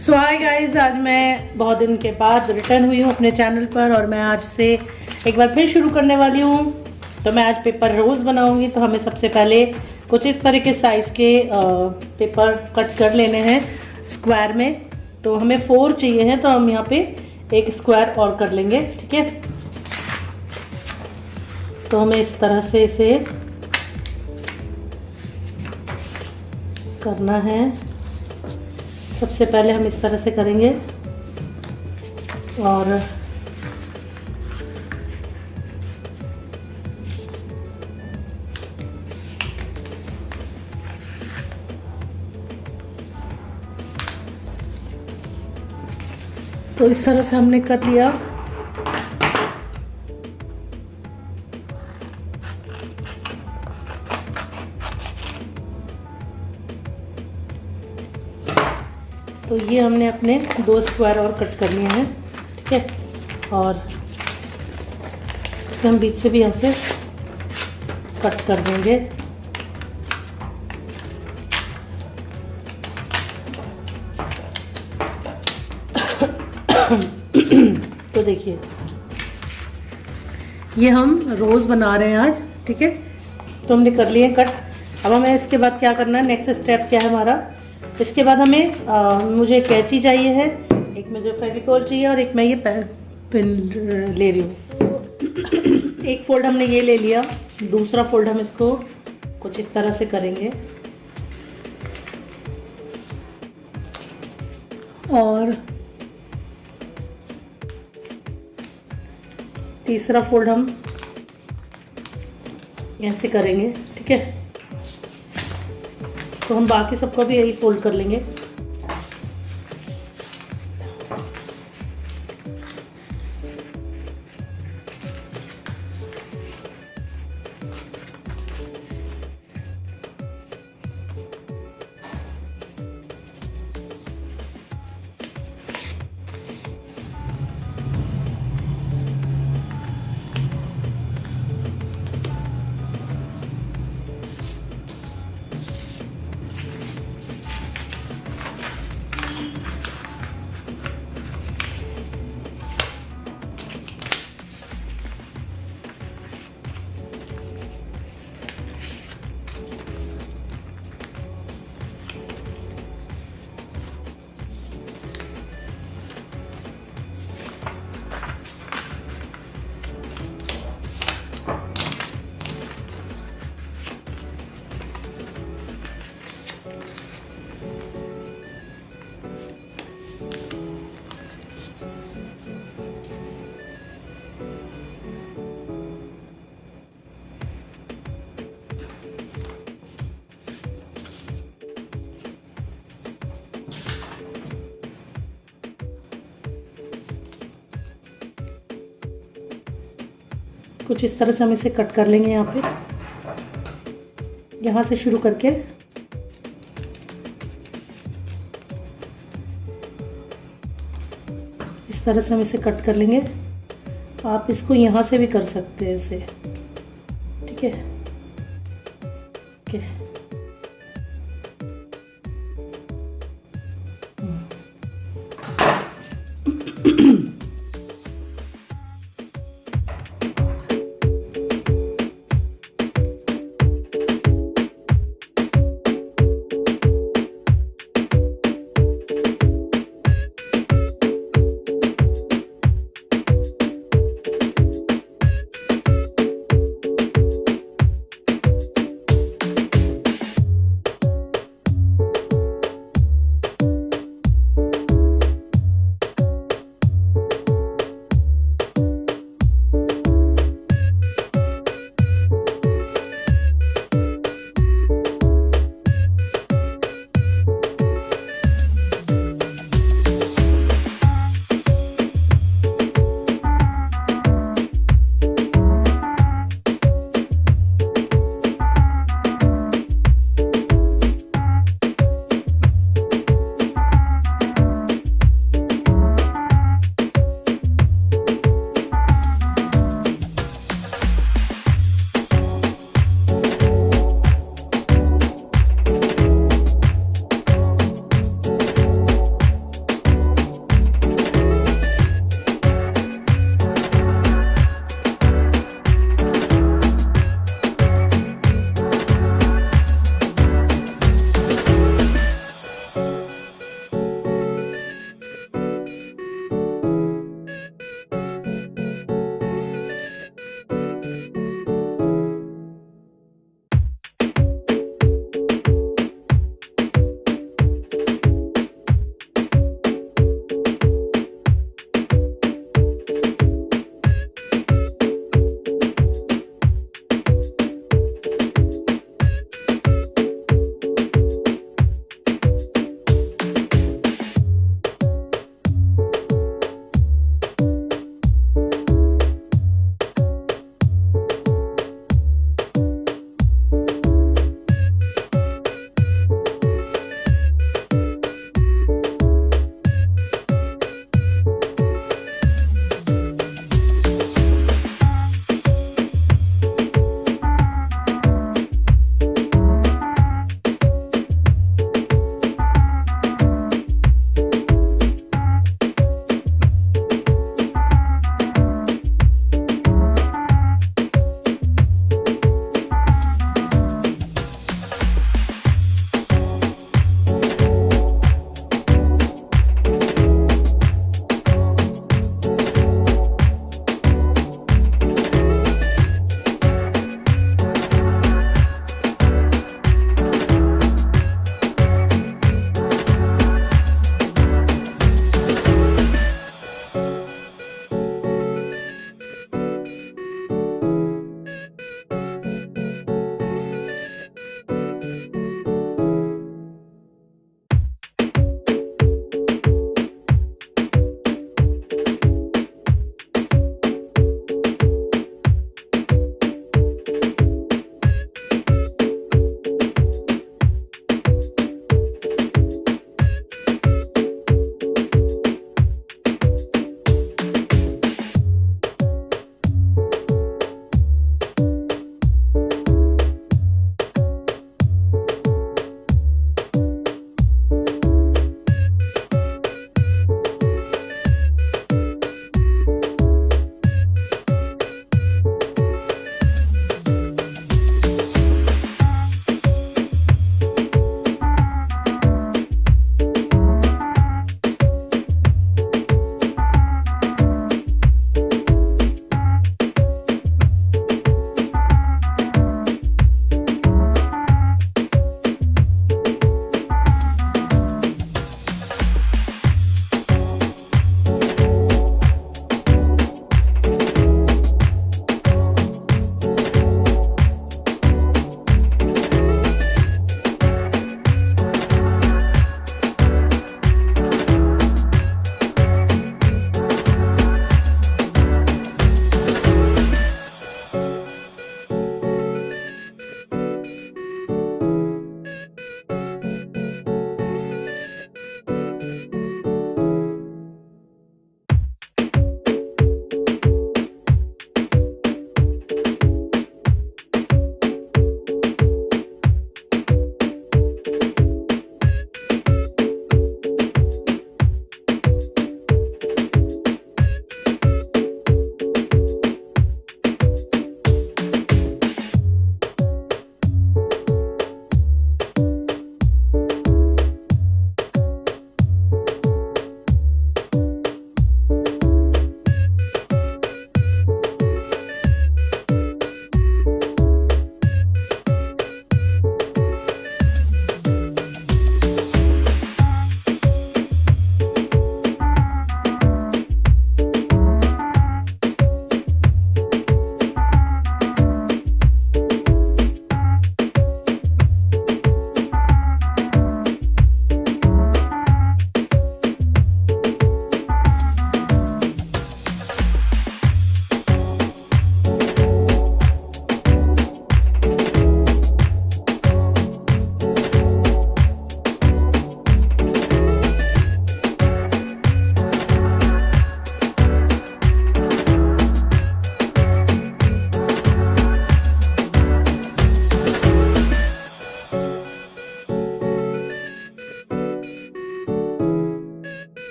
सो hi guys, आज मैं बहुत दिन के बाद रिटर्न हुई हूँ अपने चैनल पर और मैं आज से एक बार फिर शुरू करने वाली हूँ। तो मैं आज पेपर रोज़ बनाऊँगी। तो हमें सबसे पहले कुछ इस तरह के साइज़ के पेपर कट कर लेने हैं स्क्वायर में। तो हमें 4 चाहिए हैं, तो हम यहाँ पे एक स्क्वायर और कर लेंगे। ठीक है, तो हमें इस तरह से इसे करना है। सबसे पहले हम इस तरह से करेंगे और तो इस तरह से हमने कर लिया। तो ये हमने अपने 2 स्क्वायर और कट कर लिए हैं। ठीक है, और इसे हम बीच से भी यहाँ से कट कर देंगे। तो देखिए, ये हम रोज़ बना रहे हैं आज। ठीक है, तो हमने कर लिए कट। अब हमें इसके बाद क्या करना है, नेक्स्ट स्टेप क्या है हमारा। इसके बाद हमें मुझे कैंची चाहिए है, एक मुझे फेविकोल चाहिए और एक मैं ये पेन ले रही हूँ। एक फोल्ड हमने ये ले लिया, दूसरा फोल्ड हम इसको कुछ इस तरह से करेंगे और तीसरा फोल्ड हम ऐसे करेंगे। ठीक है, तो हम बाकी सबको भी यही फोल्ड कर लेंगे। कुछ इस तरह से हम इसे कट कर लेंगे। यहाँ पे यहाँ से शुरू करके इस तरह से हम इसे कट कर लेंगे। आप इसको यहाँ से भी कर सकते हैं इसे। ठीक है, ओके।